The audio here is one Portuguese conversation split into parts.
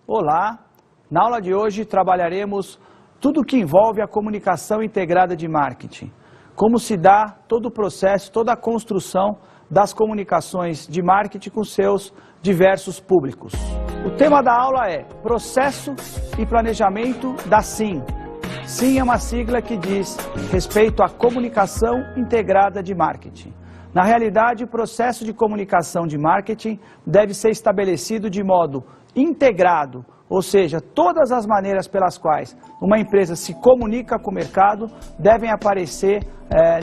Olá! Na aula de hoje trabalharemos tudo o que envolve a comunicação integrada de marketing. Como se dá todo o processo, toda a construção das comunicações de marketing com seus diversos públicos. O tema da aula é Processo e Planejamento da SIM. SIM é uma sigla que diz respeito à comunicação integrada de marketing. Na realidade, o processo de comunicação de marketing deve ser estabelecido de modo integrado, ou seja, todas as maneiras pelas quais uma empresa se comunica com o mercado devem aparecer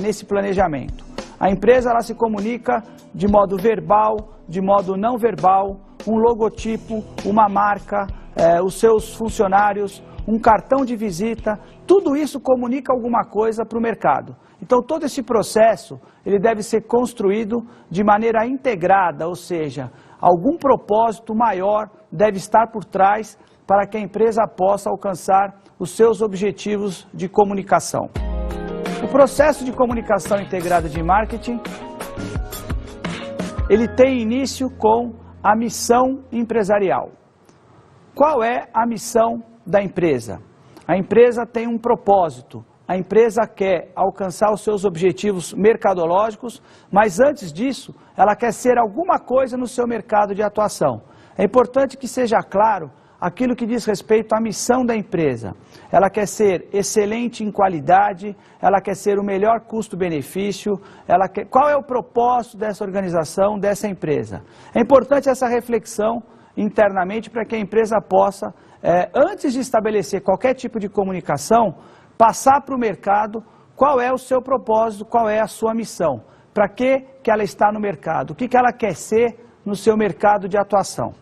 nesse planejamento. A empresa ela se comunica de modo verbal, de modo não verbal, um logotipo, uma marca, os seus funcionários, um cartão de visita, tudo isso comunica alguma coisa para o mercado. Então todo esse processo ele deve ser construído de maneira integrada, ou seja, algum propósito maior deve estar por trás para que a empresa possa alcançar os seus objetivos de comunicação. O processo de comunicação integrada de marketing, ele tem início com a missão empresarial. Qual é a missão da empresa? A empresa tem um propósito. A empresa quer alcançar os seus objetivos mercadológicos, mas antes disso, ela quer ser alguma coisa no seu mercado de atuação. É importante que seja claro aquilo que diz respeito à missão da empresa. Ela quer ser excelente em qualidade, ela quer ser o melhor custo-benefício, qual é o propósito dessa organização, dessa empresa. É importante essa reflexão internamente para que a empresa possa, antes de estabelecer qualquer tipo de comunicação, passar para o mercado qual é o seu propósito, qual é a sua missão, para que ela está no mercado, o que ela quer ser no seu mercado de atuação.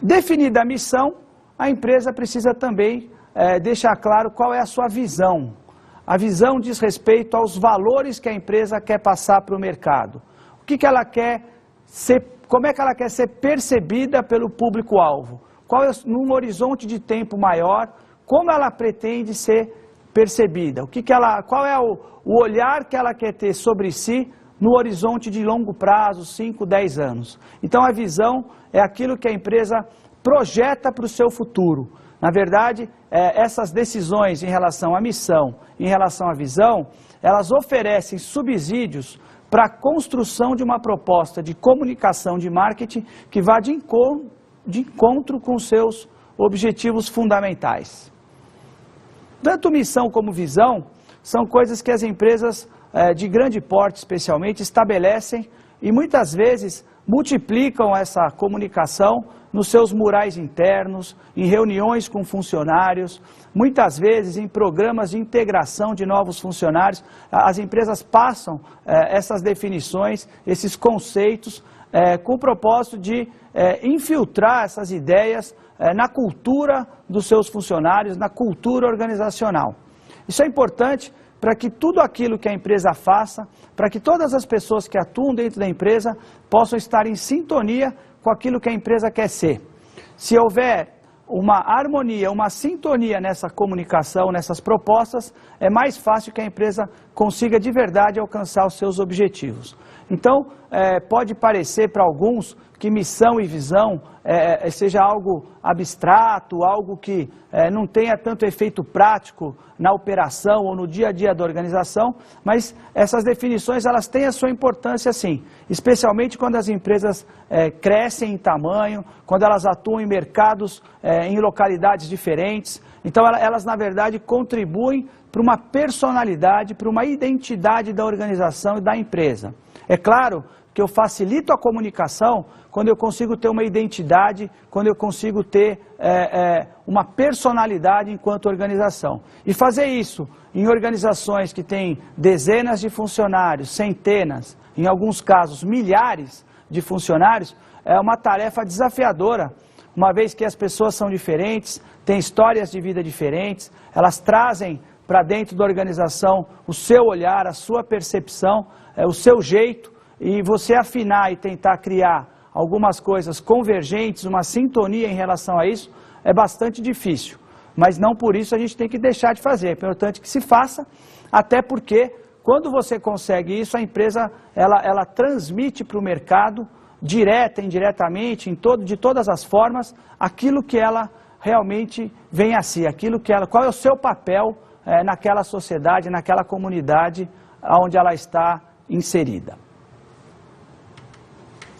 Definida a missão, a empresa precisa também deixar claro qual é a sua visão. A visão diz respeito aos valores que a empresa quer passar para o mercado. O que ela quer ser, como é que ela quer ser percebida pelo público-alvo? Num horizonte de tempo maior, como ela pretende ser percebida? Qual é o olhar que ela quer ter sobre si no horizonte de longo prazo, 5, 10 anos? Então a visão é aquilo que a empresa projeta para o seu futuro. Na verdade, essas decisões em relação à missão, em relação à visão, elas oferecem subsídios para a construção de uma proposta de comunicação de marketing que vá de encontro com seus objetivos fundamentais. Tanto missão como visão são coisas que as empresas de grande porte, especialmente, estabelecem e muitas vezes multiplicam essa comunicação nos seus murais internos, em reuniões com funcionários, muitas vezes em programas de integração de novos funcionários. As empresas passam essas definições, esses conceitos, com o propósito de infiltrar essas ideias na cultura dos seus funcionários, na cultura organizacional. Isso é importante para que tudo aquilo que a empresa faça, para que todas as pessoas que atuam dentro da empresa possam estar em sintonia com aquilo que a empresa quer ser. Se houver uma harmonia, uma sintonia nessa comunicação, nessas propostas, é mais fácil que a empresa consiga de verdade alcançar os seus objetivos. Então, pode parecer para alguns que missão e visão seja algo abstrato, algo que não tenha tanto efeito prático na operação ou no dia a dia da organização, mas essas definições elas têm a sua importância sim, especialmente quando as empresas crescem em tamanho, quando elas atuam em mercados, em localidades diferentes. Então elas na verdade contribuem para uma personalidade, para uma identidade da organização e da empresa. É claro que eu facilito a comunicação quando eu consigo ter uma identidade, quando eu consigo ter uma personalidade enquanto organização. E fazer isso em organizações que têm dezenas de funcionários, centenas, em alguns casos milhares de funcionários, é uma tarefa desafiadora, uma vez que as pessoas são diferentes, têm histórias de vida diferentes, elas trazem para dentro da organização o seu olhar, a sua percepção, o seu jeito, e você afinar e tentar criar algumas coisas convergentes, uma sintonia em relação a isso, é bastante difícil. Mas não por isso a gente tem que deixar de fazer. É importante que se faça, até porque quando você consegue isso, a empresa ela transmite para o mercado direta, indiretamente, de todas as formas, aquilo que ela realmente vem a si, qual é o seu papel naquela sociedade, naquela comunidade onde ela está inserida.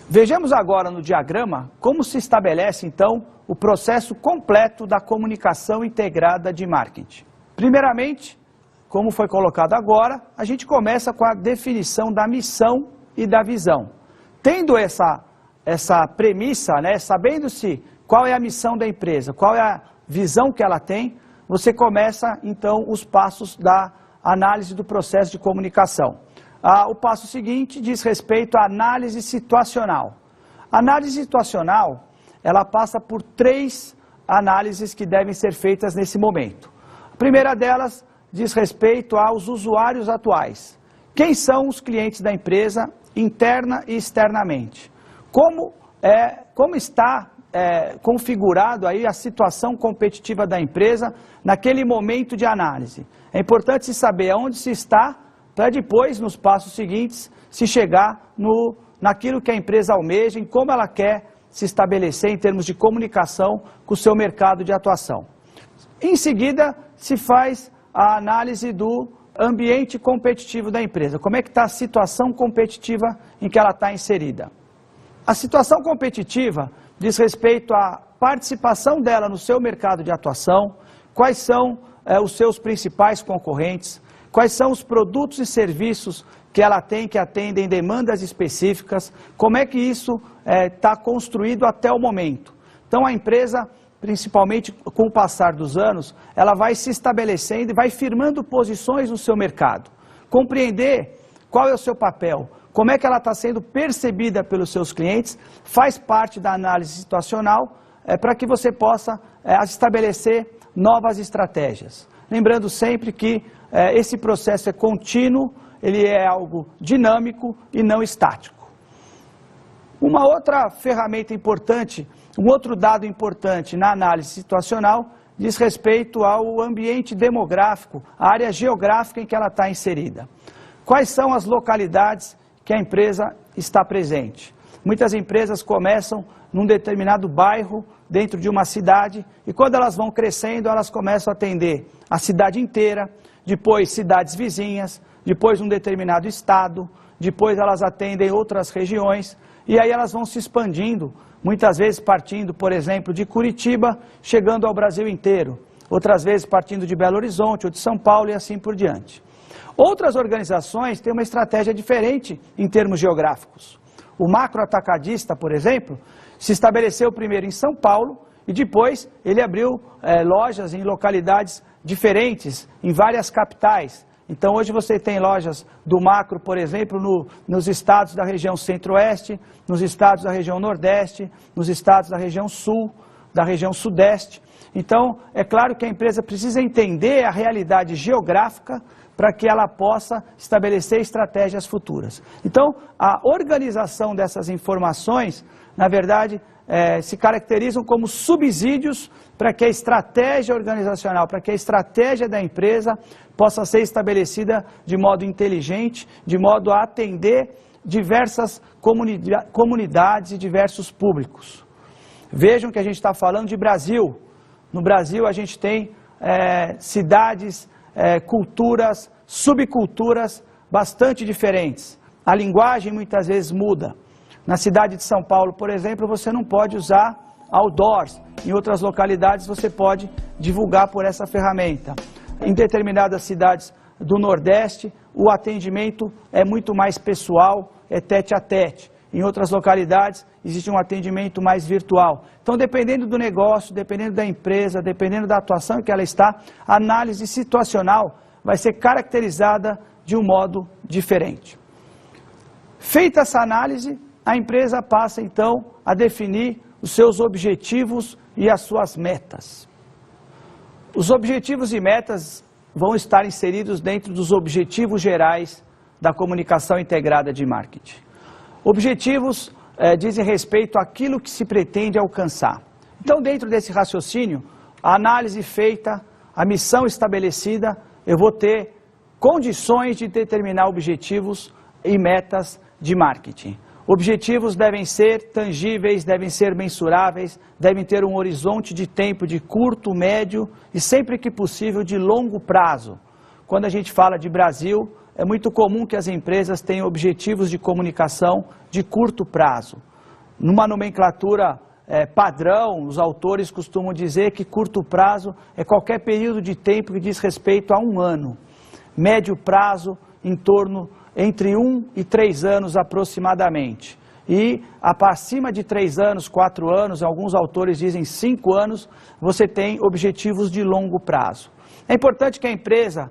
Vejamos agora no diagrama como se estabelece, então, o processo completo da comunicação integrada de marketing. Primeiramente, como foi colocado agora, a gente começa com a definição da missão e da visão. Tendo essa premissa, sabendo-se qual é a missão da empresa, qual é a visão que ela tem, você começa, então, os passos da análise do processo de comunicação. O passo seguinte diz respeito à análise situacional. A análise situacional, ela passa por 3 análises que devem ser feitas nesse momento. A primeira delas diz respeito aos usuários atuais. Quem são os clientes da empresa, interna e externamente? Como está configurado aí a situação competitiva da empresa naquele momento de análise? É importante se saber aonde se está, para depois, nos passos seguintes, se chegar naquilo que a empresa almeja, em como ela quer se estabelecer em termos de comunicação com o seu mercado de atuação. Em seguida, se faz a análise do ambiente competitivo da empresa. Como é que está a situação competitiva em que ela está inserida? A situação competitiva diz respeito à participação dela no seu mercado de atuação, quais são os seus principais concorrentes, quais são os produtos e serviços que ela tem que atendem demandas específicas, como é que isso está construído até o momento. Então a empresa, principalmente com o passar dos anos, ela vai se estabelecendo e vai firmando posições no seu mercado. Compreender qual é o seu papel, como é que ela está sendo percebida pelos seus clientes, faz parte da análise situacional para que você possa estabelecer novas estratégias. Lembrando sempre que esse processo é contínuo, ele é algo dinâmico e não estático. Uma outra ferramenta importante, um outro dado importante na análise situacional diz respeito ao ambiente demográfico, a área geográfica em que ela está inserida. Quais são as localidades que a empresa está presente? Muitas empresas começam num determinado bairro, dentro de uma cidade, e quando elas vão crescendo, elas começam a atender a cidade inteira, depois cidades vizinhas, depois um determinado estado, depois elas atendem outras regiões, e aí elas vão se expandindo, muitas vezes partindo, por exemplo, de Curitiba, chegando ao Brasil inteiro, outras vezes partindo de Belo Horizonte ou de São Paulo e assim por diante. Outras organizações têm uma estratégia diferente em termos geográficos. O macro atacadista, por exemplo, se estabeleceu primeiro em São Paulo e depois ele abriu lojas em localidades diferentes, em várias capitais. Então hoje você tem lojas do macro, por exemplo, nos estados da região centro-oeste, nos estados da região nordeste, nos estados da região sul, da região sudeste. Então é claro que a empresa precisa entender a realidade geográfica para que ela possa estabelecer estratégias futuras. Então, a organização dessas informações, na verdade, se caracterizam como subsídios para que a estratégia organizacional, para que a estratégia da empresa possa ser estabelecida de modo inteligente, de modo a atender diversas comunidades e diversos públicos. Vejam que a gente está falando de Brasil. No Brasil a gente tem cidades, culturas, subculturas bastante diferentes. A linguagem muitas vezes muda. Na cidade de São Paulo, por exemplo, você não pode usar outdoors. Em outras localidades você pode divulgar por essa ferramenta. Em determinadas cidades do Nordeste, o atendimento é muito mais pessoal, é tete a tete. Em outras localidades, existe um atendimento mais virtual. Então, dependendo do negócio, dependendo da empresa, dependendo da atuação em que ela está, a análise situacional vai ser caracterizada de um modo diferente. Feita essa análise, a empresa passa, então, a definir os seus objetivos e as suas metas. Os objetivos e metas vão estar inseridos dentro dos objetivos gerais da comunicação integrada de marketing. Objetivos dizem respeito àquilo que se pretende alcançar. Então, dentro desse raciocínio, a análise feita, a missão estabelecida, eu vou ter condições de determinar objetivos e metas de marketing. Objetivos devem ser tangíveis, devem ser mensuráveis, devem ter um horizonte de tempo de curto, médio e sempre que possível de longo prazo. Quando a gente fala de Brasil, é muito comum que as empresas tenham objetivos de comunicação de curto prazo. Numa nomenclatura padrão, os autores costumam dizer que curto prazo é qualquer período de tempo que diz respeito a um ano. Médio prazo, em torno entre 1 e 3 anos aproximadamente. E acima de 3 anos, 4 anos, alguns autores dizem 5 anos, você tem objetivos de longo prazo. É importante que a empresa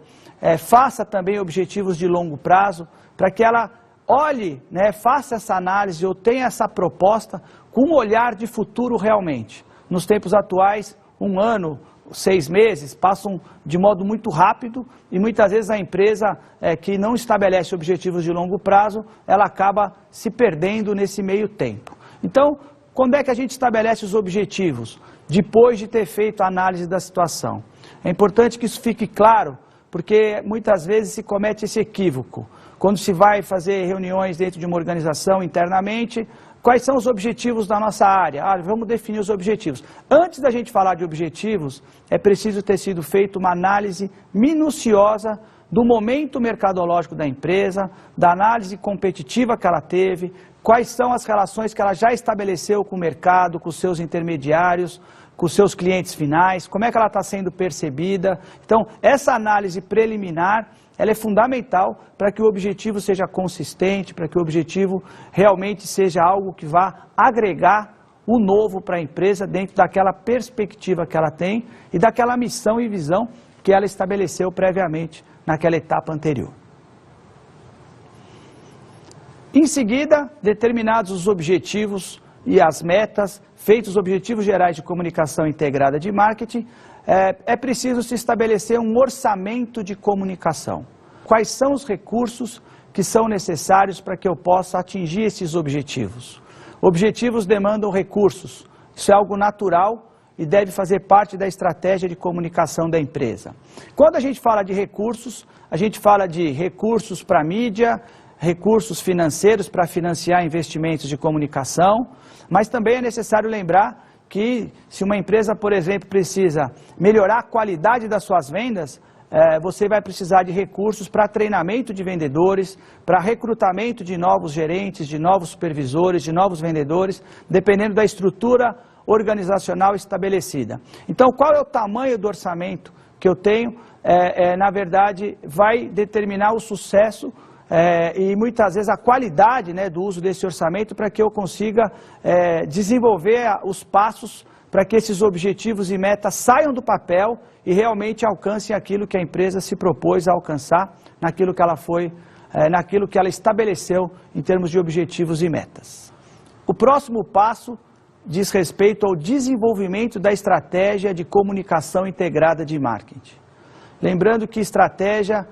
faça também objetivos de longo prazo, para que ela olhe, faça essa análise ou tenha essa proposta com um olhar de futuro realmente. Nos tempos atuais, 1 ano, 6 meses passam de modo muito rápido e muitas vezes a empresa que não estabelece objetivos de longo prazo, ela acaba se perdendo nesse meio tempo. Então, quando é que a gente estabelece os objetivos? Depois de ter feito a análise da situação. É importante que isso fique claro, porque muitas vezes se comete esse equívoco. Quando se vai fazer reuniões dentro de uma organização internamente, quais são os objetivos da nossa área? Vamos definir os objetivos. Antes da gente falar de objetivos, é preciso ter sido feita uma análise minuciosa do momento mercadológico da empresa, da análise competitiva que ela teve, quais são as relações que ela já estabeleceu com o mercado, com os seus intermediários, com os seus clientes finais, como é que ela está sendo percebida. Então, essa análise preliminar, ela é fundamental para que o objetivo seja consistente, para que o objetivo realmente seja algo que vá agregar o novo para a empresa dentro daquela perspectiva que ela tem e daquela missão e visão que ela estabeleceu previamente naquela etapa anterior. Em seguida, determinados os objetivos e as metas, feitos os objetivos gerais de comunicação integrada de marketing, é preciso se estabelecer um orçamento de comunicação. Quais são os recursos que são necessários para que eu possa atingir esses objetivos? Objetivos demandam recursos, isso é algo natural e deve fazer parte da estratégia de comunicação da empresa. Quando a gente fala de recursos, a gente fala de recursos para mídia, recursos financeiros para financiar investimentos de comunicação, mas também é necessário lembrar que se uma empresa, por exemplo, precisa melhorar a qualidade das suas vendas, você vai precisar de recursos para treinamento de vendedores, para recrutamento de novos gerentes, de novos supervisores, de novos vendedores, dependendo da estrutura organizacional estabelecida. Então, qual é o tamanho do orçamento que eu tenho? Na verdade, vai determinar o sucesso e muitas vezes a qualidade do uso desse orçamento para que eu consiga desenvolver os passos para que esses objetivos e metas saiam do papel e realmente alcancem aquilo que a empresa se propôs a alcançar, naquilo que ela estabeleceu em termos de objetivos e metas. O próximo passo diz respeito ao desenvolvimento da estratégia de comunicação integrada de marketing. Lembrando que estratégia,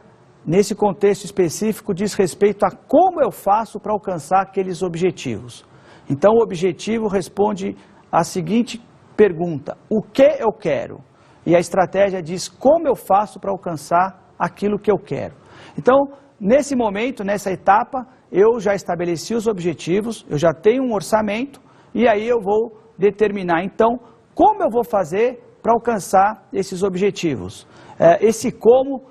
nesse contexto específico, diz respeito a como eu faço para alcançar aqueles objetivos. Então, o objetivo responde à seguinte pergunta: o que eu quero? E a estratégia diz como eu faço para alcançar aquilo que eu quero. Então, nesse momento, nessa etapa, eu já estabeleci os objetivos, eu já tenho um orçamento, e aí eu vou determinar, então, como eu vou fazer para alcançar esses objetivos. Esse como,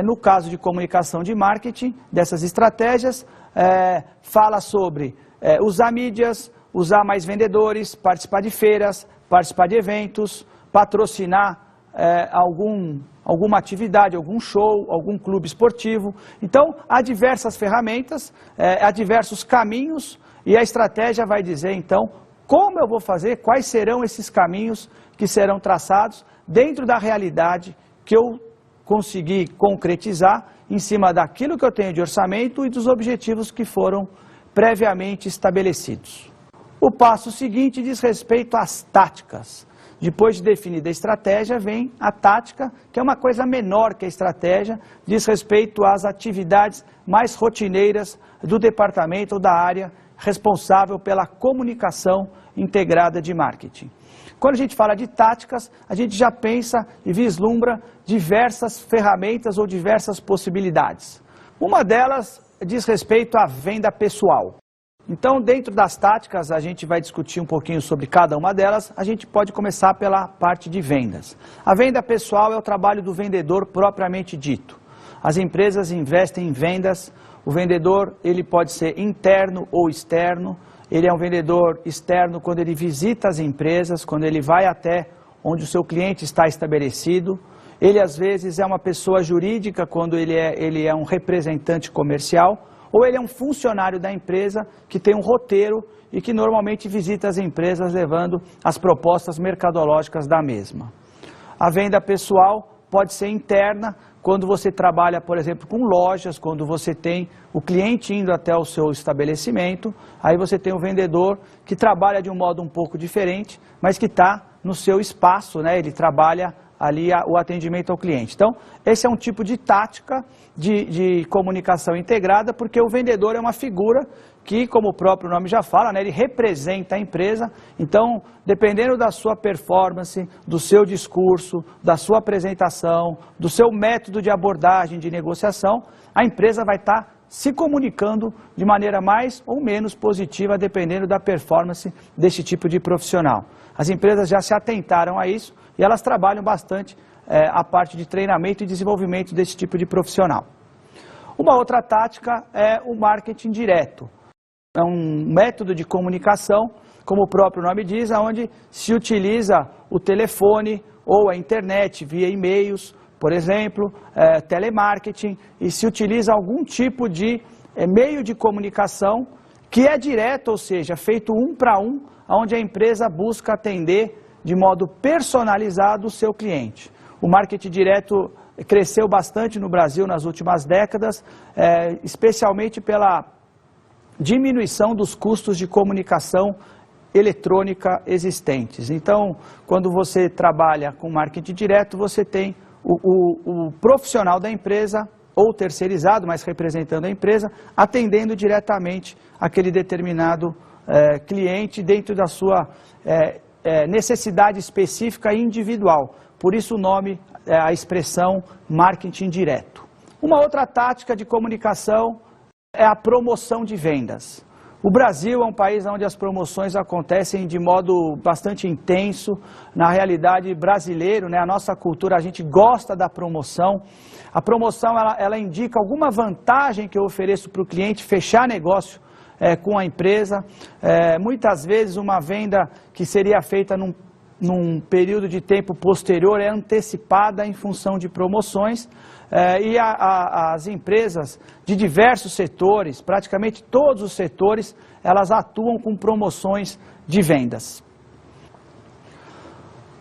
no caso de comunicação de marketing, dessas estratégias, fala sobre usar mídias, usar mais vendedores, participar de feiras, participar de eventos, patrocinar alguma atividade, algum show, algum clube esportivo. Então, há diversas ferramentas, há diversos caminhos, e a estratégia vai dizer, então, como eu vou fazer, quais serão esses caminhos que serão traçados dentro da realidade que eu consegui concretizar em cima daquilo que eu tenho de orçamento e dos objetivos que foram previamente estabelecidos. O passo seguinte diz respeito às táticas. Depois de definida a estratégia, vem a tática, que é uma coisa menor que a estratégia, diz respeito às atividades mais rotineiras do departamento ou da área responsável pela comunicação integrada de marketing. Quando a gente fala de táticas, a gente já pensa e vislumbra diversas ferramentas ou diversas possibilidades. Uma delas diz respeito à venda pessoal. Então, dentro das táticas, a gente vai discutir um pouquinho sobre cada uma delas. A gente pode começar pela parte de vendas. A venda pessoal é o trabalho do vendedor propriamente dito. As empresas investem em vendas. O vendedor, ele pode ser interno ou externo. Ele é um vendedor externo quando ele visita as empresas, quando ele vai até onde o seu cliente está estabelecido. Ele, às vezes, é uma pessoa jurídica quando ele é um representante comercial. Ou ele é um funcionário da empresa que tem um roteiro e que normalmente visita as empresas levando as propostas mercadológicas da mesma. A venda pessoal pode ser interna, quando você trabalha, por exemplo, com lojas, quando você tem o cliente indo até o seu estabelecimento, aí você tem o vendedor que trabalha de um modo um pouco diferente, mas que está no seu espaço, né? Ele trabalha ali o atendimento ao cliente. Então, esse é um tipo de tática de comunicação integrada, porque o vendedor é uma figura que, como o próprio nome já fala, né, ele representa a empresa. Então, dependendo da sua performance, do seu discurso, da sua apresentação, do seu método de abordagem, de negociação, a empresa vai estar se comunicando de maneira mais ou menos positiva, dependendo da performance desse tipo de profissional. As empresas já se atentaram a isso e elas trabalham bastante a parte de treinamento e desenvolvimento desse tipo de profissional. Uma outra tática é o marketing direto. É um método de comunicação, como o próprio nome diz, onde se utiliza o telefone ou a internet via e-mails, por exemplo, telemarketing, e se utiliza algum tipo de meio de comunicação que é direto, ou seja, feito um para um, onde a empresa busca atender de modo personalizado o seu cliente. O marketing direto cresceu bastante no Brasil nas últimas décadas, especialmente pela diminuição dos custos de comunicação eletrônica existentes. Então, quando você trabalha com marketing direto, você tem o profissional da empresa, ou terceirizado, mas representando a empresa, atendendo diretamente aquele determinado cliente dentro da sua necessidade específica e individual. Por isso o nome, a expressão marketing direto. Uma outra tática de comunicação é a promoção de vendas. O Brasil é um país onde as promoções acontecem de modo bastante intenso. Na realidade, brasileiro, né, a nossa cultura, a gente gosta da promoção. A promoção, ela indica alguma vantagem que eu ofereço para o cliente fechar negócio com a empresa. Muitas vezes uma venda que seria feita num período de tempo posterior é antecipada em função de promoções. E as empresas de diversos setores, praticamente todos os setores, elas atuam com promoções de vendas.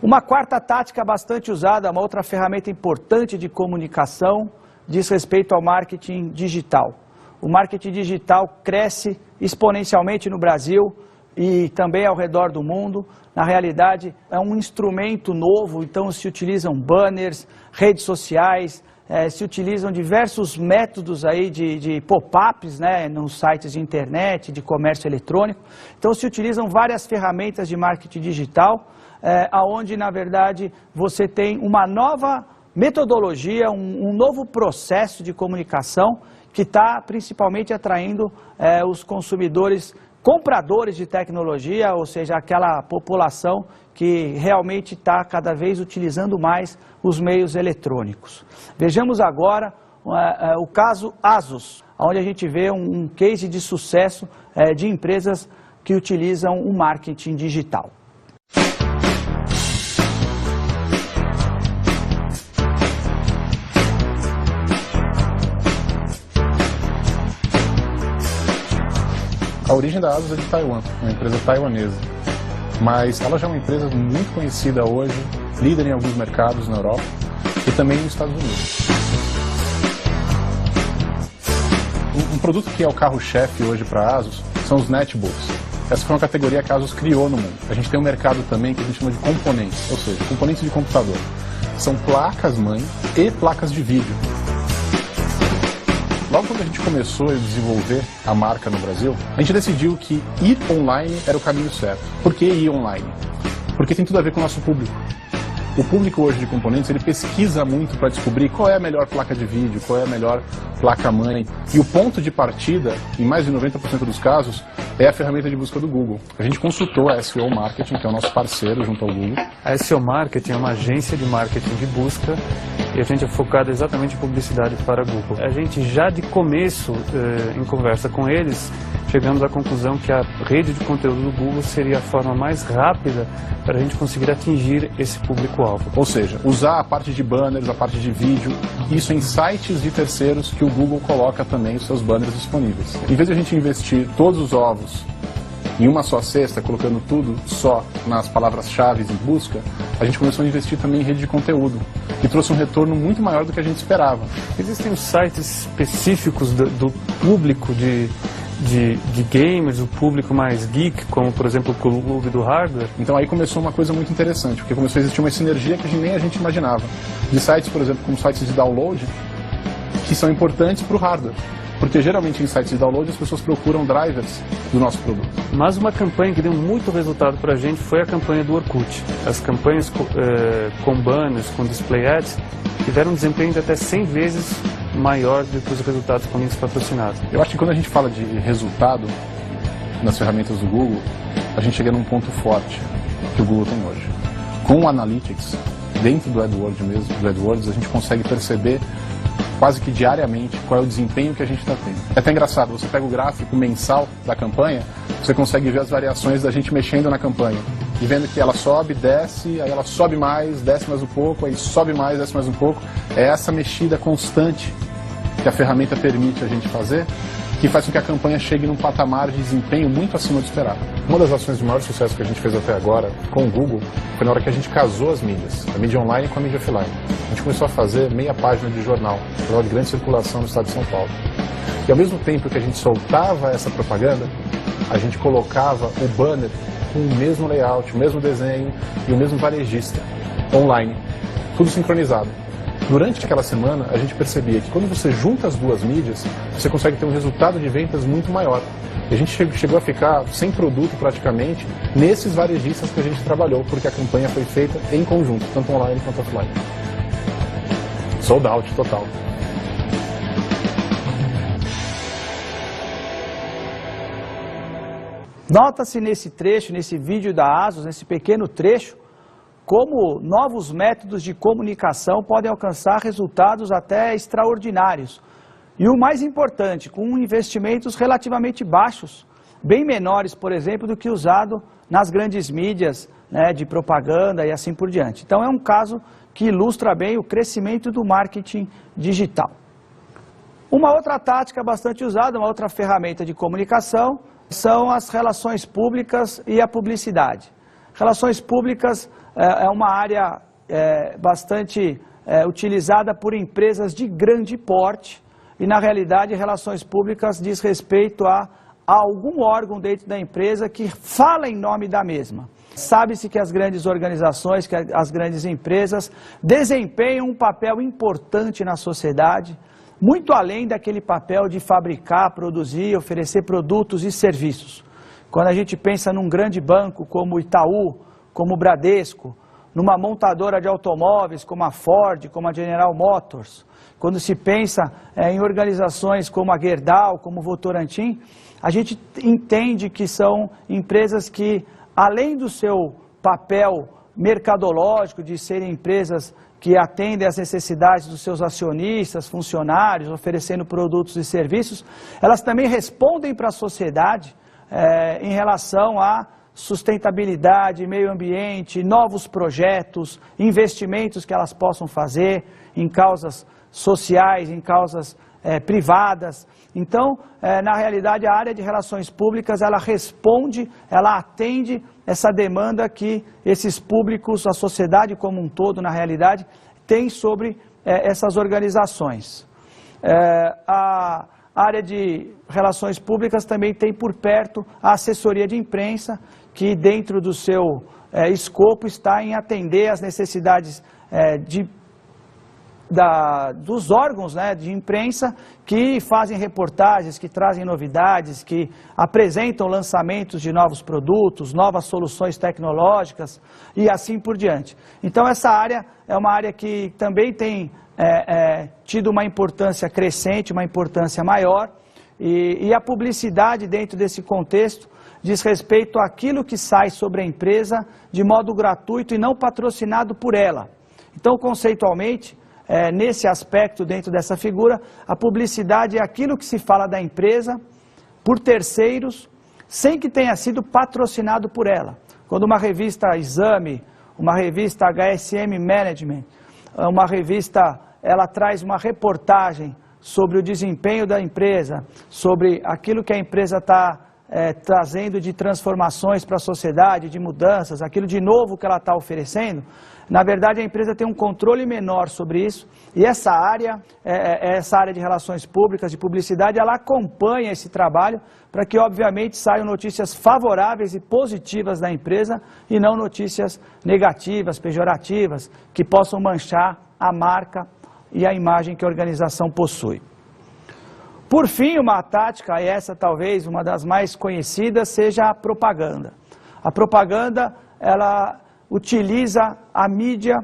Uma quarta tática bastante usada, uma outra ferramenta importante de comunicação, diz respeito ao marketing digital. O marketing digital cresce exponencialmente no Brasil e também ao redor do mundo. Na realidade, é um instrumento novo, então se utilizam banners, redes sociais, se utilizam diversos métodos aí de pop-ups, né, nos sites de internet, de comércio eletrônico. Então se utilizam várias ferramentas de marketing digital, onde na verdade você tem uma nova metodologia, um novo processo de comunicação que está principalmente atraindo os consumidores, compradores de tecnologia, ou seja, aquela população que realmente está cada vez utilizando mais os meios eletrônicos. Vejamos agora o caso Asus, onde a gente vê um case de sucesso de empresas que utilizam o marketing digital. A origem da Asus é de Taiwan, uma empresa taiwanesa, mas ela já é uma empresa muito conhecida hoje, líder em alguns mercados na Europa e também nos Estados Unidos. Um produto que é o carro-chefe hoje para a Asus são os netbooks. Essa foi uma categoria que a Asus criou no mundo. A gente tem um mercado também que a gente chama de componentes, ou seja, componentes de computador. São placas-mãe e placas de vídeo. Logo quando a gente começou a desenvolver a marca no Brasil, a gente decidiu que ir online era o caminho certo. Por que ir online? Porque tem tudo a ver com o nosso público. O público hoje de componentes, ele pesquisa muito para descobrir qual é a melhor placa de vídeo, qual é a melhor placa-mãe. E o ponto de partida, em mais de 90% dos casos, é a ferramenta de busca do Google. A gente consultou a SEO Marketing, que é o nosso parceiro junto ao Google. A SEO Marketing é uma agência de marketing de busca e a gente é focado exatamente em publicidade para Google. A gente já de começo, em conversa com eles, chegamos à conclusão que a rede de conteúdo do Google seria a forma mais rápida para a gente conseguir atingir esse público-alvo. Ou seja, usar a parte de banners, a parte de vídeo, isso em sites de terceiros que o Google coloca também os seus banners disponíveis. Em vez de a gente investir todos os ovos em uma só cesta, colocando tudo só nas palavras-chave em busca, a gente começou a investir também em rede de conteúdo, que trouxe um retorno muito maior do que a gente esperava. Existem os sites específicos do público de gamers, o público mais geek, como por exemplo o Clube do Hardware. Então aí começou uma coisa muito interessante, porque começou a existir uma sinergia que nem a gente imaginava. De sites, por exemplo, como sites de download, que são importantes para o hardware. Porque geralmente em sites de download as pessoas procuram drivers do nosso produto. Mas uma campanha que deu muito resultado para a gente foi a campanha do Orkut. As campanhas com banners, com display ads, tiveram um desempenho de até 100 vezes maior do que os resultados com links patrocinados. Eu acho que quando a gente fala de resultado nas ferramentas do Google, a gente chega num ponto forte que o Google tem hoje. Com o Analytics, dentro do AdWords mesmo, do AdWords, a gente consegue perceber quase que diariamente qual é o desempenho que a gente está tendo. É até engraçado, você pega o gráfico mensal da campanha, você consegue ver as variações da gente mexendo na campanha. E vendo que ela sobe, desce, aí ela sobe mais, desce mais um pouco, aí sobe mais, desce mais um pouco. É essa mexida constante que a ferramenta permite a gente fazer, que faz com que a campanha chegue num patamar de desempenho muito acima do esperado. Uma das ações de maior sucesso que a gente fez até agora com o Google foi na hora que a gente casou as mídias, a mídia online com a mídia offline. A gente começou a fazer meia página de jornal de grande circulação no estado de São Paulo. E ao mesmo tempo que a gente soltava essa propaganda, a gente colocava o banner com o mesmo layout, o mesmo desenho e o mesmo varejista online, tudo sincronizado. Durante aquela semana, a gente percebia que quando você junta as duas mídias, você consegue ter um resultado de vendas muito maior. E a gente chegou a ficar sem produto praticamente nesses varejistas que a gente trabalhou, porque a campanha foi feita em conjunto, tanto online quanto offline. Sold out total. Nota-se nesse trecho, nesse vídeo da ASUS, nesse pequeno trecho, como novos métodos de comunicação podem alcançar resultados até extraordinários. E o mais importante, com investimentos relativamente baixos, bem menores, por exemplo, do que usado nas grandes mídias, né, de propaganda e assim por diante. Então é um caso que ilustra bem o crescimento do marketing digital. Uma outra tática bastante usada, uma outra ferramenta de comunicação, são as relações públicas e a publicidade. Relações públicas é uma área bastante utilizada por empresas de grande porte e, na realidade, relações públicas diz respeito a algum órgão dentro da empresa que fala em nome da mesma. Sabe-se que as grandes organizações, que as grandes empresas desempenham um papel importante na sociedade, muito além daquele papel de fabricar, produzir, oferecer produtos e serviços. Quando a gente pensa num grande banco como o Itaú, como o Bradesco, numa montadora de automóveis como a Ford, como a General Motors, quando se pensa em organizações como a Gerdau, como o Votorantim, a gente entende que são empresas que, além do seu papel mercadológico, de serem empresas que atendem às necessidades dos seus acionistas, funcionários, oferecendo produtos e serviços, elas também respondem para a sociedade em relação à sustentabilidade, meio ambiente, novos projetos, investimentos que elas possam fazer em causas sociais, em causas privadas. Então, na realidade, a área de relações públicas, ela responde, ela atende essa demanda que esses públicos, a sociedade como um todo, na realidade, tem sobre essas organizações. A área de relações públicas também tem por perto a assessoria de imprensa, que dentro do seu escopo está em atender às necessidades dos órgãos, né, de imprensa que fazem reportagens, que trazem novidades, que apresentam lançamentos de novos produtos, novas soluções tecnológicas e assim por diante. Então essa área é uma área que também tem tido uma importância crescente, uma importância maior, E a publicidade dentro desse contexto diz respeito àquilo que sai sobre a empresa de modo gratuito e não patrocinado por ela. Então, conceitualmente, nesse aspecto, dentro dessa figura, a publicidade é aquilo que se fala da empresa por terceiros, sem que tenha sido patrocinado por ela. Quando uma revista Exame, uma revista HSM Management, uma revista, ela traz uma reportagem sobre o desempenho da empresa, sobre aquilo que a empresa está trazendo de transformações para a sociedade, de mudanças, aquilo de novo que ela está oferecendo, na verdade a empresa tem um controle menor sobre isso, e essa área de relações públicas, de publicidade, ela acompanha esse trabalho para que obviamente saiam notícias favoráveis e positivas da empresa e não notícias negativas, pejorativas, que possam manchar a marca e a imagem que a organização possui. Por fim, uma tática, e essa talvez uma das mais conhecidas, seja a propaganda. A propaganda, ela utiliza a mídia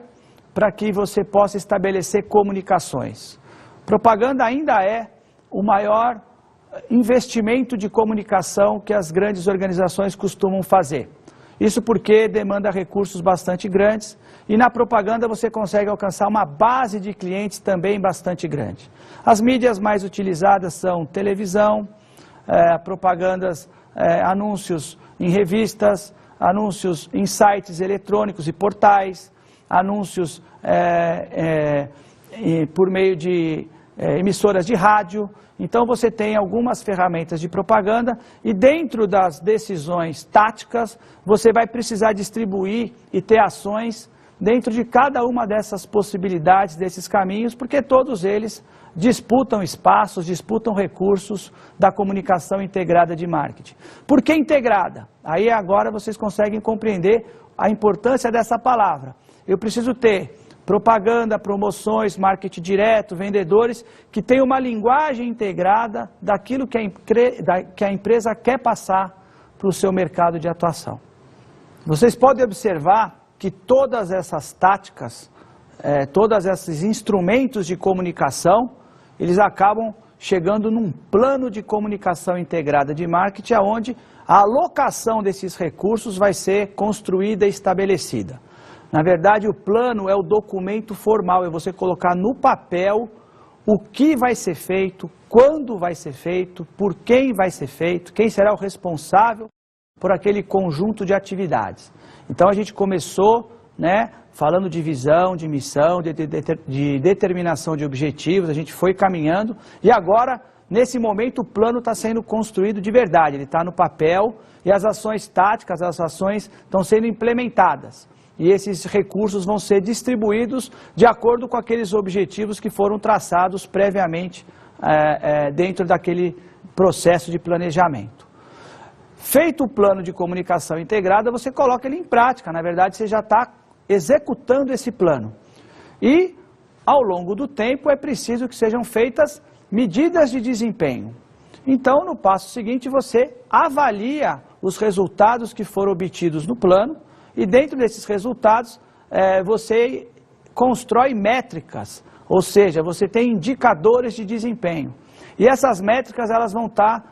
para que você possa estabelecer comunicações. Propaganda ainda é o maior investimento de comunicação que as grandes organizações costumam fazer. Isso porque demanda recursos bastante grandes e na propaganda você consegue alcançar uma base de clientes também bastante grande. As mídias mais utilizadas são televisão, propagandas, anúncios em revistas, anúncios em sites eletrônicos e portais, anúncios por meio de emissoras de rádio. Então você tem algumas ferramentas de propaganda e dentro das decisões táticas você vai precisar distribuir e ter ações dentro de cada uma dessas possibilidades, desses caminhos, porque todos eles disputam espaços, disputam recursos da comunicação integrada de marketing. Por que integrada? Aí agora vocês conseguem compreender a importância dessa palavra. Eu preciso ter propaganda, promoções, marketing direto, vendedores, que tenham uma linguagem integrada daquilo que a empresa quer passar para o seu mercado de atuação. Vocês podem observar que todas essas táticas, todos esses instrumentos de comunicação, eles acabam chegando num plano de comunicação integrada de marketing, onde a alocação desses recursos vai ser construída e estabelecida. Na verdade, o plano é o documento formal, é você colocar no papel o que vai ser feito, quando vai ser feito, por quem vai ser feito, quem será o responsável por aquele conjunto de atividades. Então a gente começou, falando de visão, de missão, de determinação de objetivos, a gente foi caminhando e agora, nesse momento, o plano está sendo construído de verdade, ele está no papel e as ações táticas, as ações estão sendo implementadas. E esses recursos vão ser distribuídos de acordo com aqueles objetivos que foram traçados previamente dentro daquele processo de planejamento. Feito o plano de comunicação integrada, você coloca ele em prática. Na verdade, você já está executando esse plano. E, ao longo do tempo, é preciso que sejam feitas medidas de desempenho. Então, no passo seguinte, você avalia os resultados que foram obtidos no plano e, dentro desses resultados, você constrói métricas, ou seja, você tem indicadores de desempenho. E essas métricas elas vão estar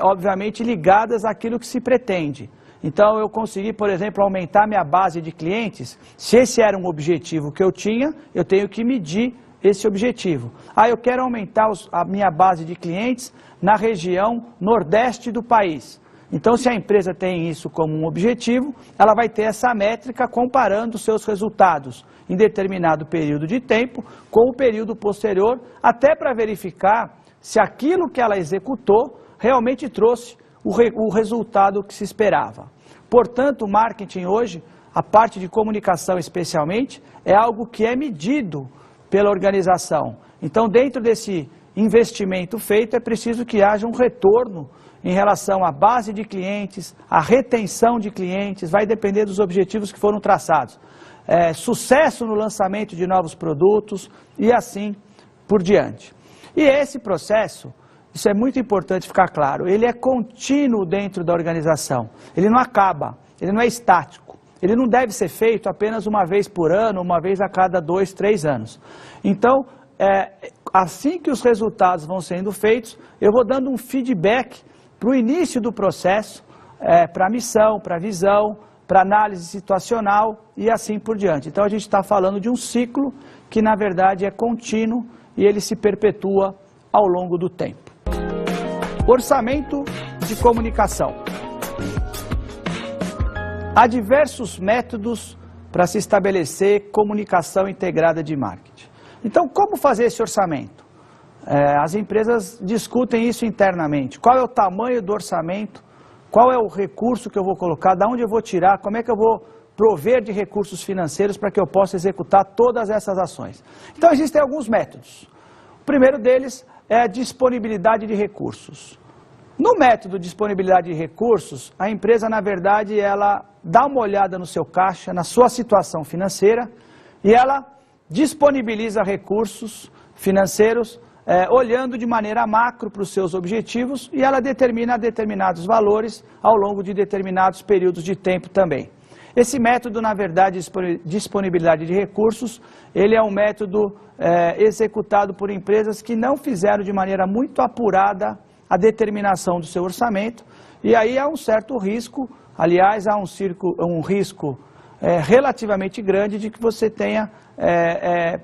obviamente ligadas àquilo que se pretende. Então eu consegui, por exemplo, aumentar minha base de clientes. Se esse era um objetivo que eu tinha, eu tenho que medir esse objetivo. Eu quero aumentar a minha base de clientes na região nordeste do país. Então se a empresa tem isso como um objetivo, ela vai ter essa métrica comparando os seus resultados em determinado período de tempo com o período posterior, até para verificar se aquilo que ela executou realmente trouxe o resultado que se esperava. Portanto, o marketing hoje, a parte de comunicação especialmente, é algo que é medido pela organização. Então, dentro desse investimento feito, é preciso que haja um retorno em relação à base de clientes, à retenção de clientes, vai depender dos objetivos que foram traçados. Sucesso no lançamento de novos produtos e assim por diante. E esse processo, isso é muito importante ficar claro, ele é contínuo dentro da organização, ele não acaba, ele não é estático, ele não deve ser feito apenas uma vez por ano, uma vez a cada 2, 3 anos. Então, assim que os resultados vão sendo feitos, eu vou dando um feedback para o início do processo, para a missão, para a visão, para análise situacional e assim por diante. Então a gente está falando de um ciclo que na verdade é contínuo e ele se perpetua ao longo do tempo. Orçamento de comunicação. Há diversos métodos para se estabelecer comunicação integrada de marketing. Então, como fazer esse orçamento? As empresas discutem isso internamente. Qual é o tamanho do orçamento? Qual é o recurso que eu vou colocar? De onde eu vou tirar? Como é que eu vou prover de recursos financeiros para que eu possa executar todas essas ações? Então, existem alguns métodos. O primeiro deles é a disponibilidade de recursos. No método de disponibilidade de recursos, a empresa, na verdade, ela dá uma olhada no seu caixa, na sua situação financeira, e ela disponibiliza recursos financeiros, olhando de maneira macro para os seus objetivos, e ela determina determinados valores ao longo de determinados períodos de tempo também. Esse método, na verdade, de disponibilidade de recursos, ele é um método executado por empresas que não fizeram de maneira muito apurada a determinação do seu orçamento, e aí há um certo risco, aliás, há um risco relativamente grande de que você tenha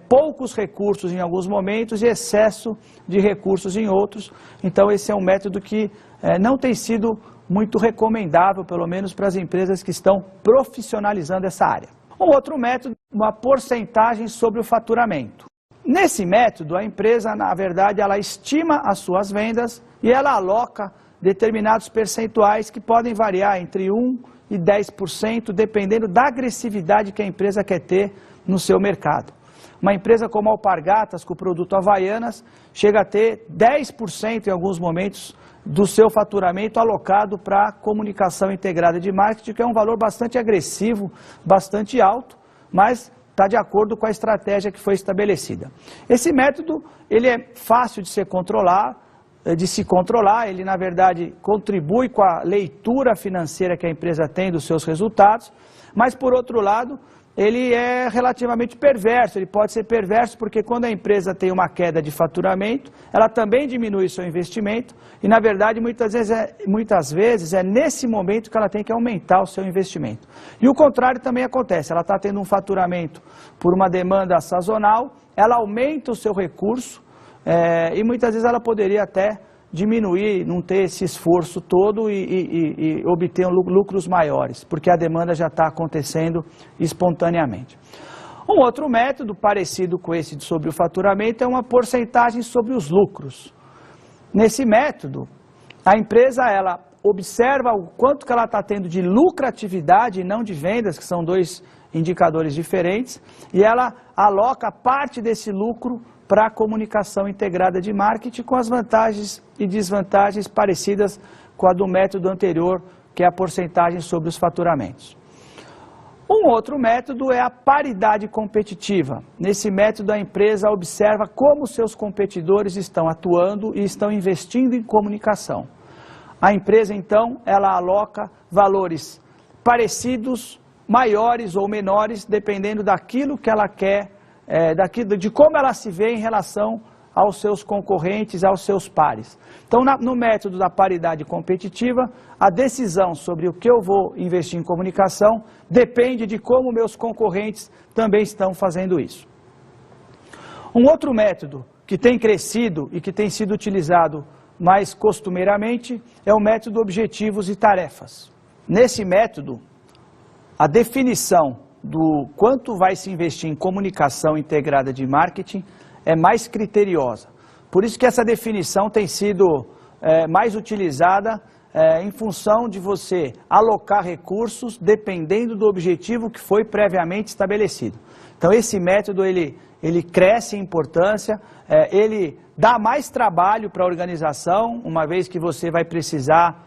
poucos recursos em alguns momentos e excesso de recursos em outros. Então esse é um método que não tem sido muito recomendável, pelo menos para as empresas que estão profissionalizando essa área. Um outro método, uma porcentagem sobre o faturamento. Nesse método, a empresa, na verdade, ela estima as suas vendas e ela aloca determinados percentuais que podem variar entre 1% e 10%, dependendo da agressividade que a empresa quer ter no seu mercado. Uma empresa como a Alpargatas, com o produto Havaianas, chega a ter 10% em alguns momentos do seu faturamento alocado para comunicação integrada de marketing, que é um valor bastante agressivo, bastante alto, mas está de acordo com a estratégia que foi estabelecida. Esse método, ele é fácil de se controlar, ele na verdade contribui com a leitura financeira que a empresa tem dos seus resultados, mas por outro lado, ele é relativamente perverso, ele pode ser perverso porque quando a empresa tem uma queda de faturamento, ela também diminui seu investimento e na verdade muitas vezes é nesse momento que ela tem que aumentar o seu investimento. E o contrário também acontece, ela está tendo um faturamento por uma demanda sazonal, ela aumenta o seu recurso e muitas vezes ela poderia até diminuir, não ter esse esforço todo e obter lucros maiores, porque a demanda já está acontecendo espontaneamente. Um outro método parecido com esse sobre o faturamento é uma porcentagem sobre os lucros. Nesse método, a empresa ela observa o quanto que ela está tendo de lucratividade e não de vendas, que são dois indicadores diferentes, e ela aloca parte desse lucro para a comunicação integrada de marketing com as vantagens e desvantagens parecidas com a do método anterior, que é a porcentagem sobre os faturamentos. Um outro método é a paridade competitiva. Nesse método a empresa observa como seus competidores estão atuando e estão investindo em comunicação. A empresa então, ela aloca valores parecidos, maiores ou menores, dependendo daquilo que ela quer, de como ela se vê em relação aos seus concorrentes, aos seus pares. Então, no método da paridade competitiva, a decisão sobre o que eu vou investir em comunicação depende de como meus concorrentes também estão fazendo isso. Um outro método que tem crescido e que tem sido utilizado mais costumeiramente é o método objetivos e tarefas. Nesse método, a definição do quanto vai se investir em comunicação integrada de marketing é mais criteriosa. Por isso que essa definição tem sido mais utilizada em função de você alocar recursos dependendo do objetivo que foi previamente estabelecido. Então esse método ele cresce em importância, ele dá mais trabalho para a organização, uma vez que você vai precisar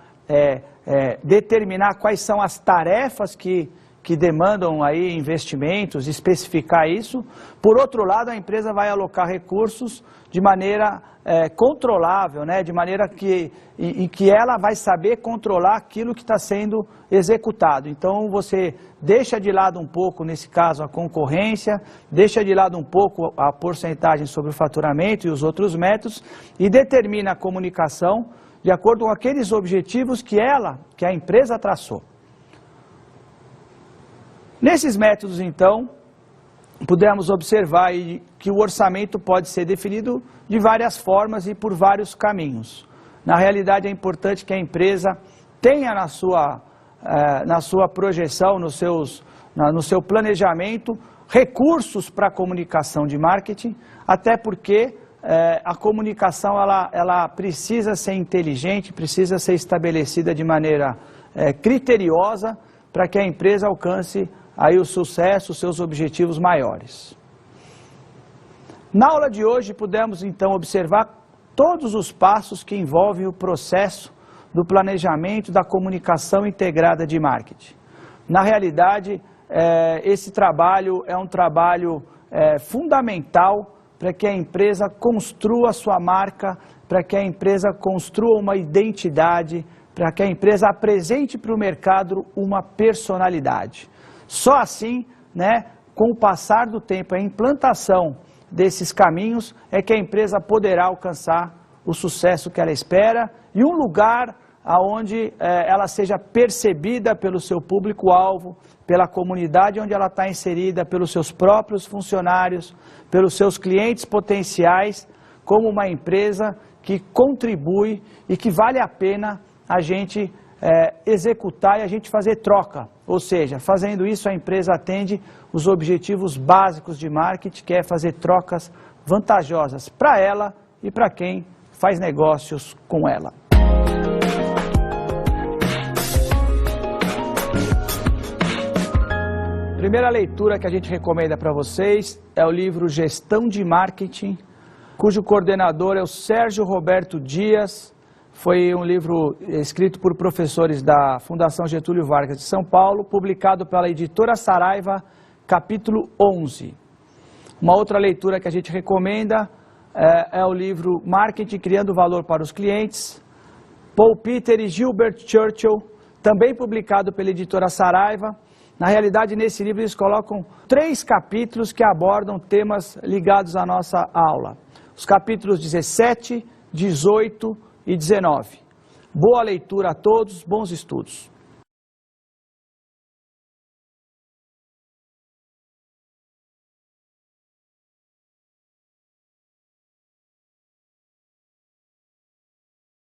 determinar quais são as tarefas que que demandam aí investimentos, especificar isso. Por outro lado, a empresa vai alocar recursos de maneira controlável, né? De maneira em que ela vai saber controlar aquilo que está sendo executado. Então, você deixa de lado um pouco, nesse caso, a concorrência, deixa de lado um pouco a porcentagem sobre o faturamento e os outros métodos e determina a comunicação de acordo com aqueles objetivos que a empresa traçou. Nesses métodos, então, pudemos observar aí que o orçamento pode ser definido de várias formas e por vários caminhos. Na realidade, é importante que a empresa tenha na sua projeção, no seu planejamento, recursos para a comunicação de marketing, até porque a comunicação ela precisa ser inteligente, precisa ser estabelecida de maneira criteriosa para que a empresa alcance aí o sucesso, os seus objetivos maiores. Na aula de hoje pudemos então observar todos os passos que envolvem o processo do planejamento da comunicação integrada de marketing. Na realidade, esse trabalho é um trabalho fundamental para que a empresa construa a sua marca, para que a empresa construa uma identidade, para que a empresa apresente para o mercado uma personalidade. Só assim, né, com o passar do tempo, a implantação desses caminhos, é que a empresa poderá alcançar o sucesso que ela espera e um lugar onde ela seja percebida pelo seu público-alvo, pela comunidade onde ela está inserida, pelos seus próprios funcionários, pelos seus clientes potenciais, como uma empresa que contribui e que vale a pena a gente executar e a gente fazer troca. Ou seja, fazendo isso a empresa atende os objetivos básicos de marketing, que é fazer trocas vantajosas para ela e para quem faz negócios com ela. Primeira leitura que a gente recomenda para vocês é o livro Gestão de Marketing, cujo coordenador é o Sérgio Roberto Dias. Foi um livro escrito por professores da Fundação Getúlio Vargas de São Paulo, publicado pela editora Saraiva, capítulo 11. Uma outra leitura que a gente recomenda é o livro Marketing Criando Valor para os Clientes, Paul Peter e Gilbert Churchill, também publicado pela editora Saraiva. Na realidade, nesse livro eles colocam 3 capítulos que abordam temas ligados à nossa aula. Os capítulos 17, 18 e 19. Boa leitura a todos, bons estudos.